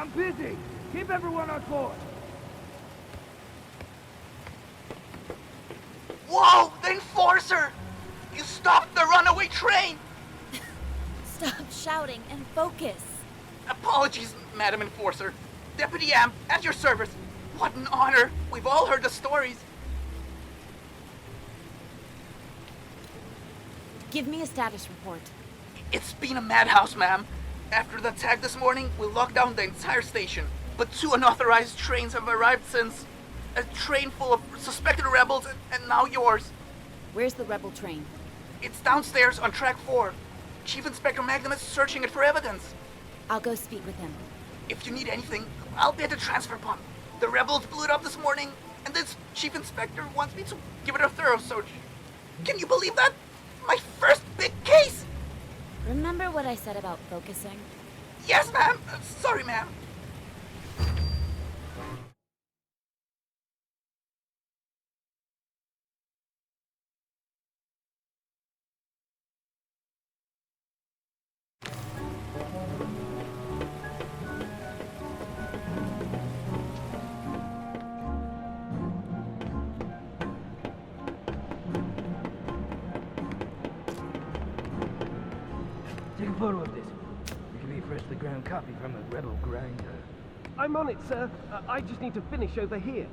I'm busy. Keep everyone on board. Whoa! The Enforcer! You stopped the runaway train! Stop shouting and focus. Apologies, Madam Enforcer. Deputy Am, at your service. What an honor. We've all heard the stories. Give me a status report. It's been a madhouse, ma'am. After the attack this morning, we locked down the entire station. But 2 unauthorized trains have arrived since. A train full of suspected rebels, and now yours. Where's the rebel train? It's downstairs on track 4. Chief Inspector Magnum is searching it for evidence. I'll go speak with him. If you need anything, I'll be at the transfer pump. The rebels blew it up this morning, and this Chief Inspector wants me to give it a thorough search. Can you believe that? My first big case! Remember what I said about focusing? Yes, ma'am. Sorry, ma'am. Take a photo of this. It can be a freshly ground copy from a rebel grinder. I'm on it, sir. I just need to finish over here.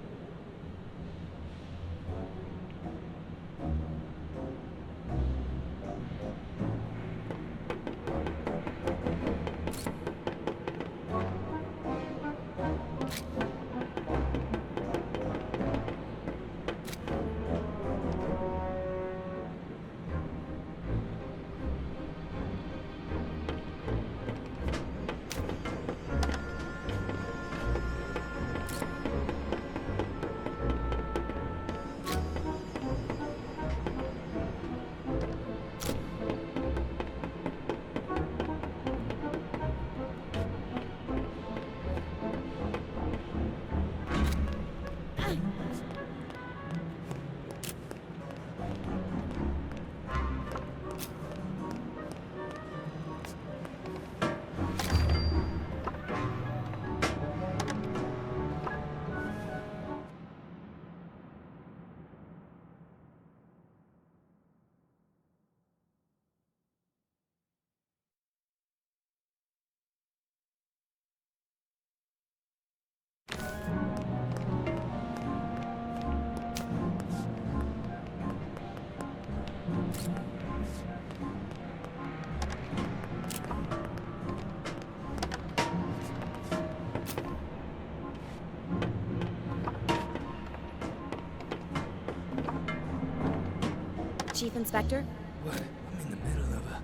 Chief Inspector? What? I'm in the middle of a...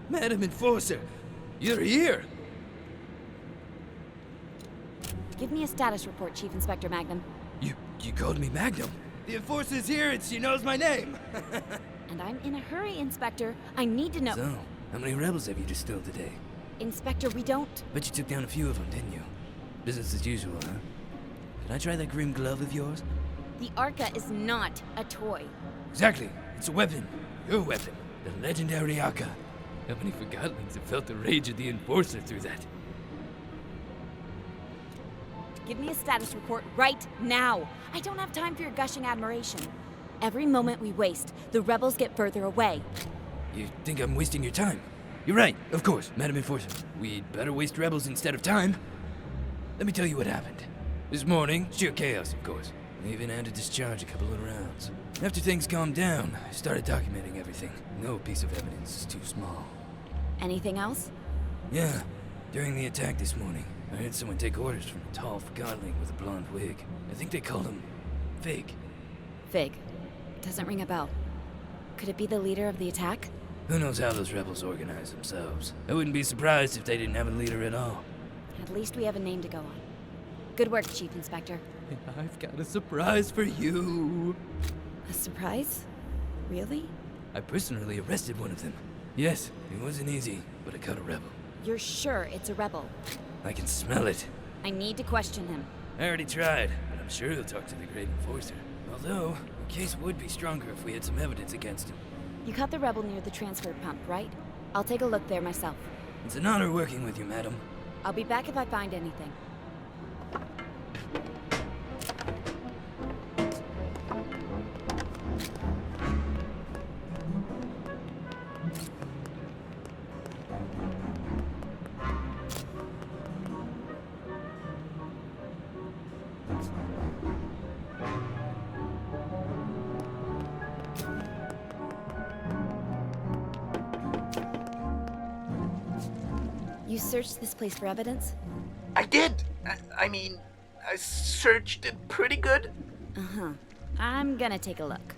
Madam Enforcer! You're here! Give me a status report, Chief Inspector Magnum. You called me Magnum? The Enforcer's here and she knows my name! And I'm in a hurry, Inspector. I need to know... So, how many rebels have you distilled today? Inspector, we don't... Bet you took down a few of them, didn't you? Business as usual, huh? Can I try that grim glove of yours? The Arca is not a toy. Exactly. It's a weapon. Your weapon. The legendary Arca. How many forgotlings have felt the rage of the Enforcer through that? Give me a status report right now. I don't have time for your gushing admiration. Every moment we waste, the rebels get further away. You think I'm wasting your time? You're right, of course, Madam Enforcer. We'd better waste rebels instead of time. Let me tell you what happened. This morning, sheer chaos, of course. I even had to discharge a couple of rounds. After things calmed down, I started documenting everything. No piece of evidence is too small. Anything else? Yeah, during the attack this morning, I heard someone take orders from a tall forgotling with a blonde wig. I think they called him Fig. Fig. Doesn't ring a bell. Could it be the leader of the attack? Who knows how those rebels organize themselves? I wouldn't be surprised if they didn't have a leader at all. At least we have a name to go on. Good work, Chief Inspector. I've got a surprise for you. A surprise? Really? I personally arrested one of them. Yes, it wasn't easy, but I caught a rebel. You're sure it's a rebel? I can smell it. I need to question him. I already tried, but I'm sure he'll talk to the Great Enforcer. Although, the case would be stronger if we had some evidence against him. You caught the rebel near the transfer pump, right? I'll take a look there myself. It's an honor working with you, madam. I'll be back if I find anything. You searched this place for evidence? I did! I mean, I searched it pretty good. Uh-huh. I'm gonna take a look.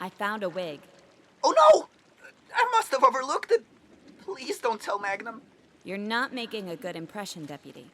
I found a wig. Oh no! I must have overlooked it. Please don't tell Magnum. You're not making a good impression, Deputy.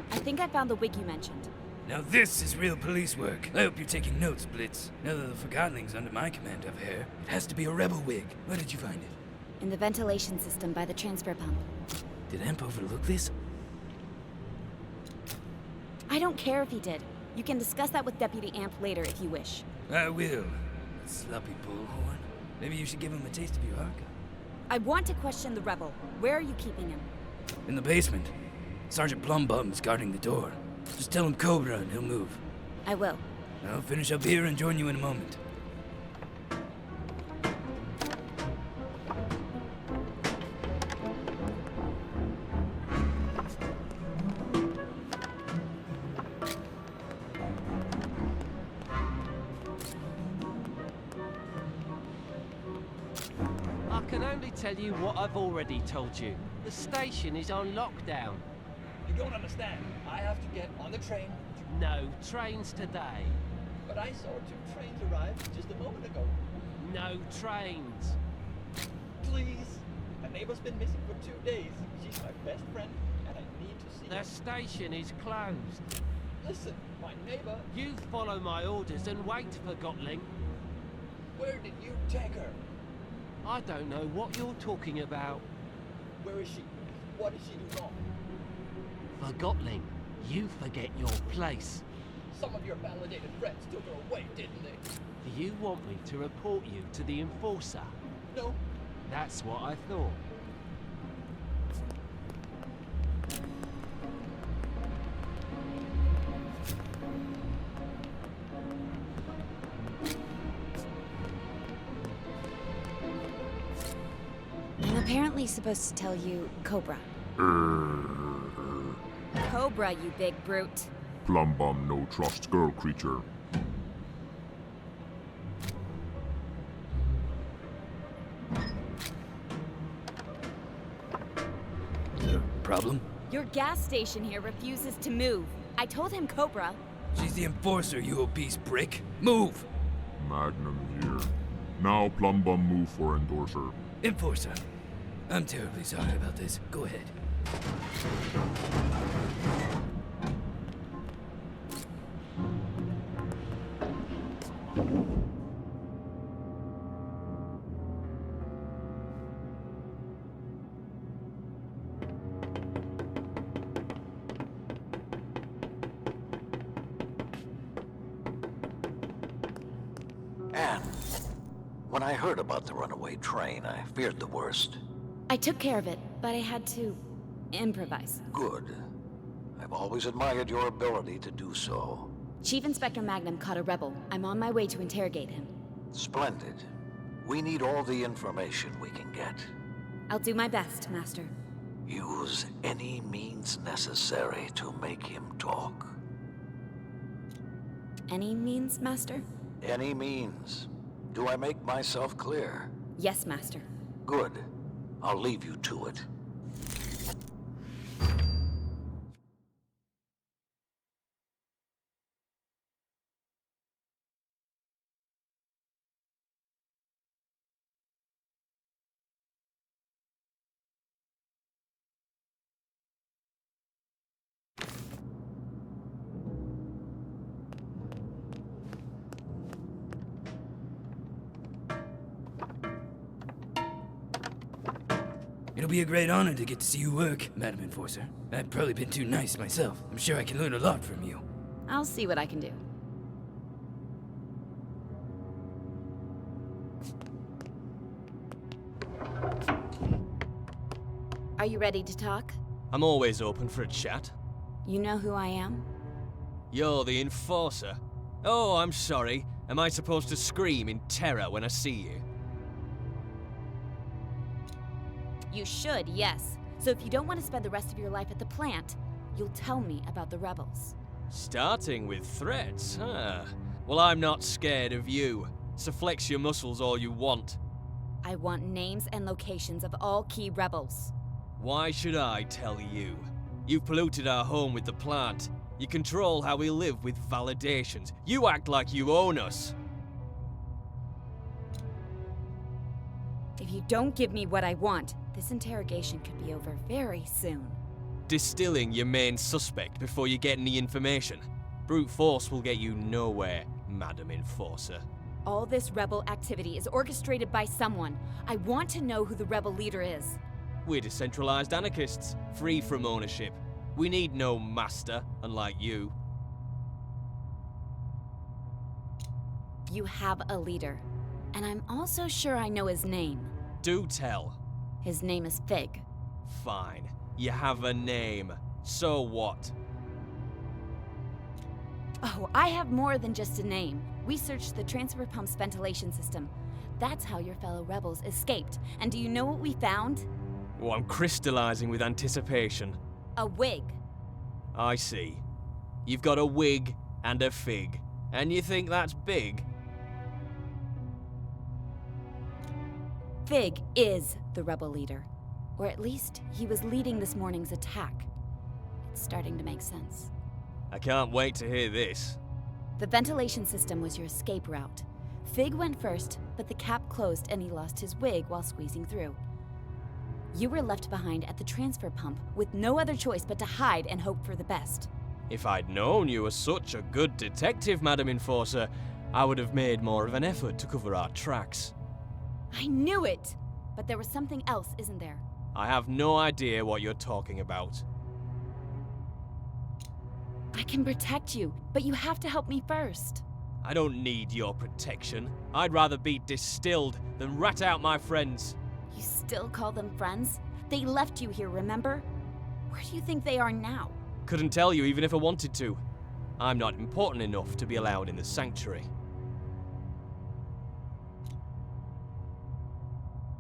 I think I found the wig you mentioned. Now this is real police work. I hope you're taking notes, Blitz. Now that the Forgotling's under my command of hair, it has to be a rebel wig. Where did you find it? In the ventilation system by the transfer pump. Did Amp overlook this? I don't care if he did. You can discuss that with Deputy Amp later if you wish. I will. Sloppy bullhorn. Maybe you should give him a taste of your archive. I want to question the rebel. Where are you keeping him? In the basement. Sergeant Plumbum's guarding the door. Just tell him Cobra and he'll move. I will. I'll finish up here and join you in a moment. I can only tell you what I've already told you. The station is on lockdown. You don't understand. I have to get on the train. No trains today. But I saw 2 trains arrive just a moment ago. No trains. Please. My neighbor's been missing for 2 days. She's my best friend, and I need to see The her. station is closed. Listen, my neighbor, You follow my orders and wait for Gotling. where did you take her? I don't know what you're talking about. Where is she? What did she do wrong? For Gotling, you forget your place. Some of your validated friends took her away, didn't they? Do you want me to report you to the Enforcer? No. That's what I thought. I'm apparently supposed to tell you Cobra. Cobra, you big brute. Plumbum no trust girl creature. Problem? Your gas station here refuses to move. I told him Cobra. She's the enforcer, you obese prick. Move! Magnum here. Now Plumbum move for endorser. Enforcer. I'm terribly sorry about this. Go ahead. Anne, when I heard about the runaway train, I feared the worst. I took care of it, but I had to improvise. Good. I've always admired your ability to do so. Chief Inspector Magnum caught a rebel. I'm on my way to interrogate him. Splendid. We need all the information we can get. I'll do my best, Master. Use any means necessary to make him talk. Any means, Master? Any means. Do I make myself clear? Yes, Master. Good. I'll leave you to it. It'll be a great honor to get to see you work, Madam Enforcer. I've probably been too nice myself. I'm sure I can learn a lot from you. I'll see what I can do. Are you ready to talk? I'm always open for a chat. You know who I am? You're the Enforcer. Oh, I'm sorry. Am I supposed to scream in terror when I see you? You should, yes. So if you don't want to spend the rest of your life at the plant, you'll tell me about the rebels. Starting with threats, huh? Well, I'm not scared of you, so flex your muscles all you want. I want names and locations of all key rebels. Why should I tell you? You've polluted our home with the plant. You control how we live with validations. You act like you own us. If you don't give me what I want, this interrogation could be over very soon. Distilling your main suspect before you get any information. Brute force will get you nowhere, Madam Enforcer. All this rebel activity is orchestrated by someone. I want to know who the rebel leader is. We're decentralized anarchists, free from ownership. We need no master, unlike you. You have a leader, and I'm also sure I know his name. Do tell. His name is Fig. Fine. You have a name. So what? Oh, I have more than just a name. We searched the transfer pump's ventilation system. That's how your fellow rebels escaped. And do you know what we found? Oh, I'm crystallizing with anticipation. A wig. I see. You've got a wig and a fig. And you think that's big? Fig is the rebel leader. Or at least, he was leading this morning's attack. It's starting to make sense. I can't wait to hear this. The ventilation system was your escape route. Fig went first, but the cap closed and he lost his wig while squeezing through. You were left behind at the transfer pump with no other choice but to hide and hope for the best. If I'd known you were such a good detective, Madam Enforcer, I would have made more of an effort to cover our tracks. I knew it! But there was something else, isn't there? I have no idea what you're talking about. I can protect you, but you have to help me first. I don't need your protection. I'd rather be distilled than rat out my friends. You still call them friends? They left you here, remember? Where do you think they are now? Couldn't tell you even if I wanted to. I'm not important enough to be allowed in the sanctuary.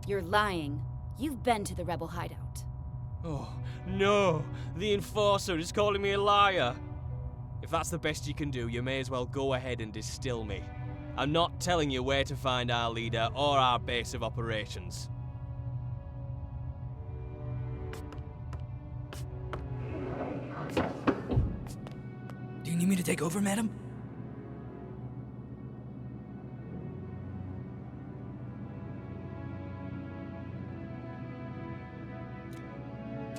You're lying. You've been to the rebel hideout. Oh, no! The Enforcer is calling me a liar! If that's the best you can do, you may as well go ahead and distill me. I'm not telling you where to find our leader or our base of operations. Do you need me to take over, madam?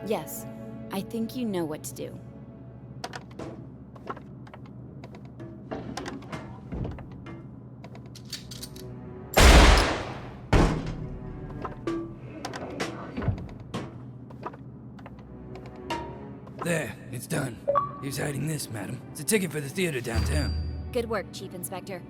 Yes, I think you know what to do. There, it's done. He's hiding this, madam. It's a ticket for the theater downtown. Good work, Chief Inspector.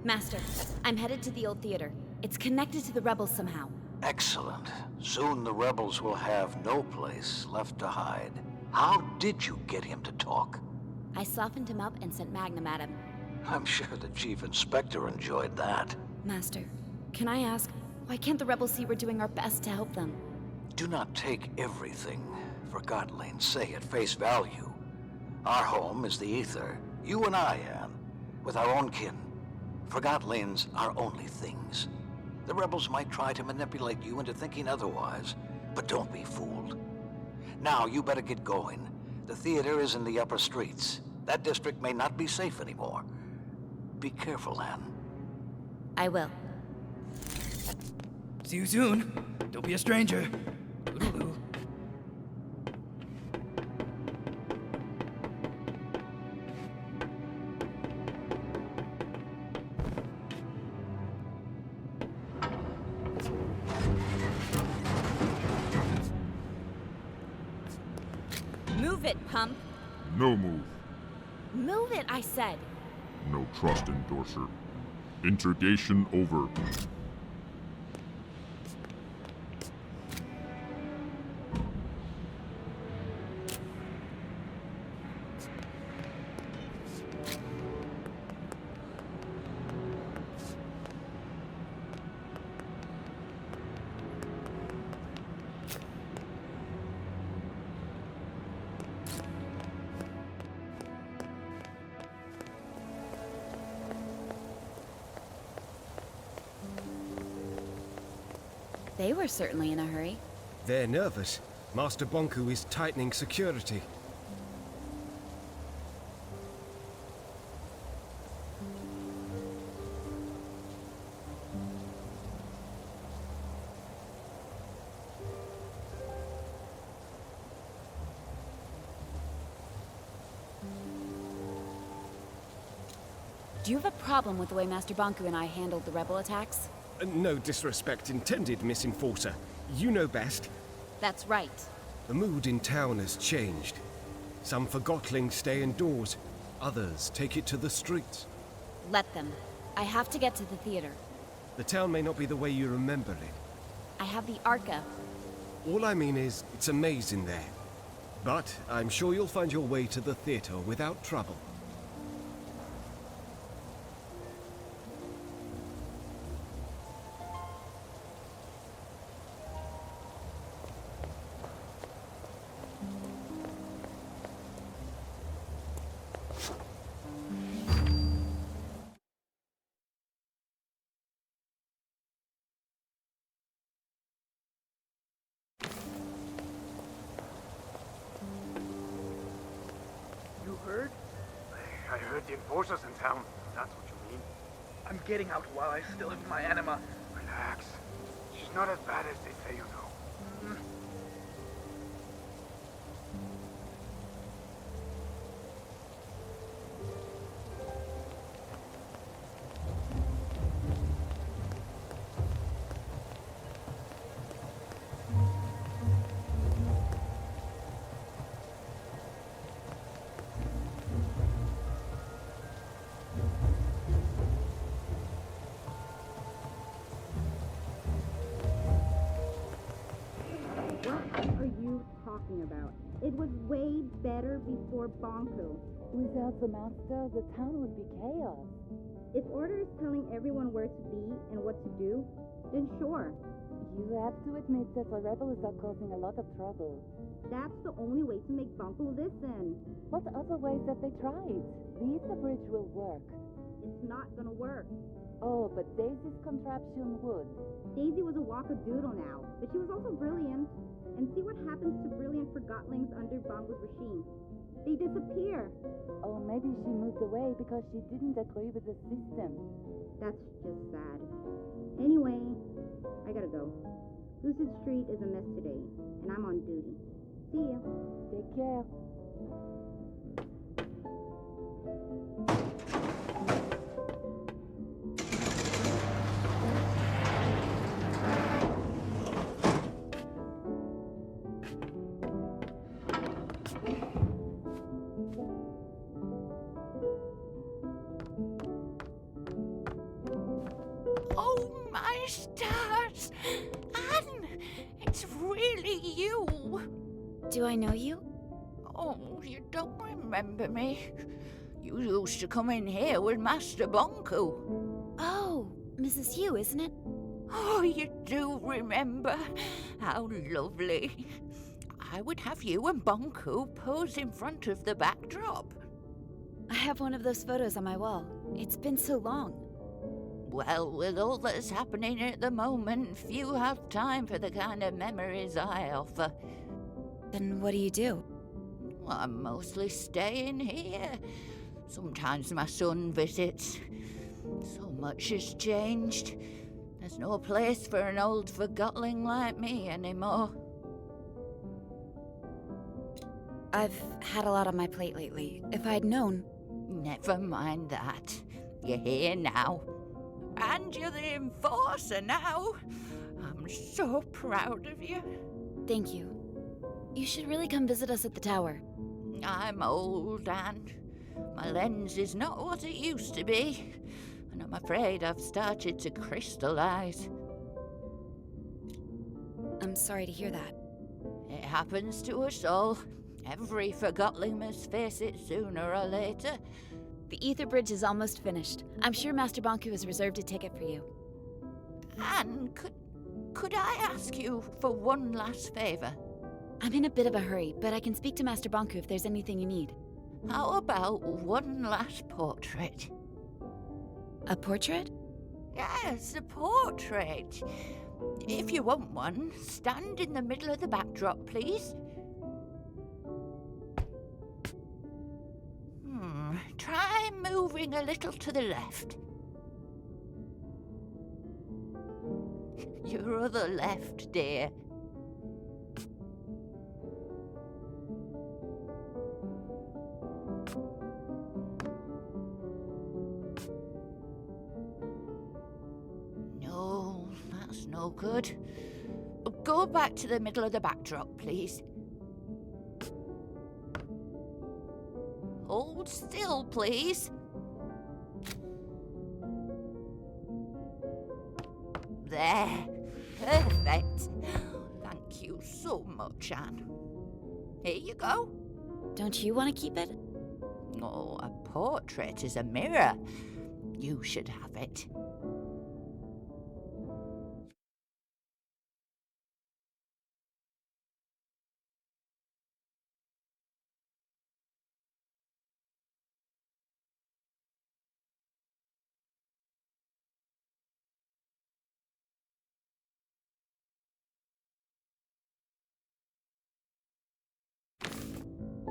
Master, I'm headed to the old theater. It's connected to the rebels somehow. Excellent. Soon the rebels will have no place left to hide. How did you get him to talk? I softened him up and sent Magnum at him. I'm sure the Chief Inspector enjoyed that. Master, can I ask, why can't the rebels see we're doing our best to help them? Do not take everything Forgotten say at face value. Our home is the Ether. You and I, Anne, with our own kin. Forgotten are only things. The rebels might try to manipulate you into thinking otherwise, but don't be fooled. Now, you better get going. The theater is in the upper streets. That district may not be safe anymore. Be careful, Anne. I will. See you soon. Don't be a stranger. Toodaloo. Move it, Pump. No move. Move it, I said. No trust, Endorser. Interrogation over. They were certainly in a hurry. They're nervous. Master Bonku is tightening security. Do you have a problem with the way Master Bonku and I handled the rebel attacks? No disrespect intended, Miss Enforcer. You know best. That's right. The mood in town has changed. Some Forgotlings stay indoors. Others take it to the streets. Let them. I have to get to the theater. The town may not be the way you remember it. I have the Arca. All I mean is, it's amazing there. But I'm sure you'll find your way to the theater without trouble. You heard? I heard the enforcers in town. That's what you mean. I'm getting out while I still have my anima. Relax. She's not as bad as they say, you know. What are you talking about? It was way better before Bonku. Without the master, the town would be chaos. If Order is telling everyone where to be and what to do, then sure. You have to admit that the rebels are causing a lot of trouble. That's the only way to make Bonku listen. What other ways have they tried? The Ether Bridge will work. It's not gonna work. Oh, but Daisy's contraption would. Daisy was a wackadoodle now, but she was also brilliant. And see what happens to brilliant Forgotlings under Bonku's regime. They disappear. Or maybe she moved away because she didn't agree with the system. That's just sad. Anyway, I gotta go. Lucid Street is a mess today, and I'm on duty. See ya. Take care. Oh, my stars! Anne, it's really you! Do I know you? Oh, you don't remember me? You used to come in here with Master Bonku. Oh, Mrs. Yu, isn't it? Oh, you do remember? How lovely. I would have you and Bonku pose in front of the backdrop. I have one of those photos on my wall. It's been so long. Well, with all that's happening at the moment, few have time for the kind of memories I offer. Then what do you do? I'm mostly staying here. Sometimes my son visits. So much has changed. There's no place for an old Forgotling like me anymore. I've had a lot on my plate lately. If I'd known... Never mind that. You're here now. And you're the enforcer now. I'm so proud of you. Thank you. You should really come visit us at the tower. I'm old, Anne. My lens is not what it used to be, and I'm afraid I've started to crystallize. I'm sorry to hear that. It happens to us all. Every Forgotling must face it sooner or later. The Ether Bridge is almost finished. I'm sure Master Bonku has reserved a ticket for you. Anne, could I ask you for one last favour? I'm in a bit of a hurry, but I can speak to Master Bonku if there's anything you need. How about one last portrait? A portrait? Yes, a portrait. If you want one, stand in the middle of the backdrop, please. Try moving a little to the left. Your other left, dear. No, that's no good. Go back to the middle of the backdrop, please. Hold still, please. There. Perfect. Thank you so much, Anne. Here you go. Don't you want to keep it? Oh, a portrait is a mirror. You should have it.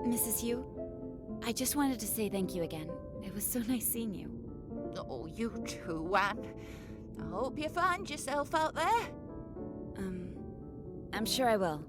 Mrs. Yu, I just wanted to say thank you again. It was so nice seeing you. Oh, you too, Anne. I hope you find yourself out there. I'm sure I will.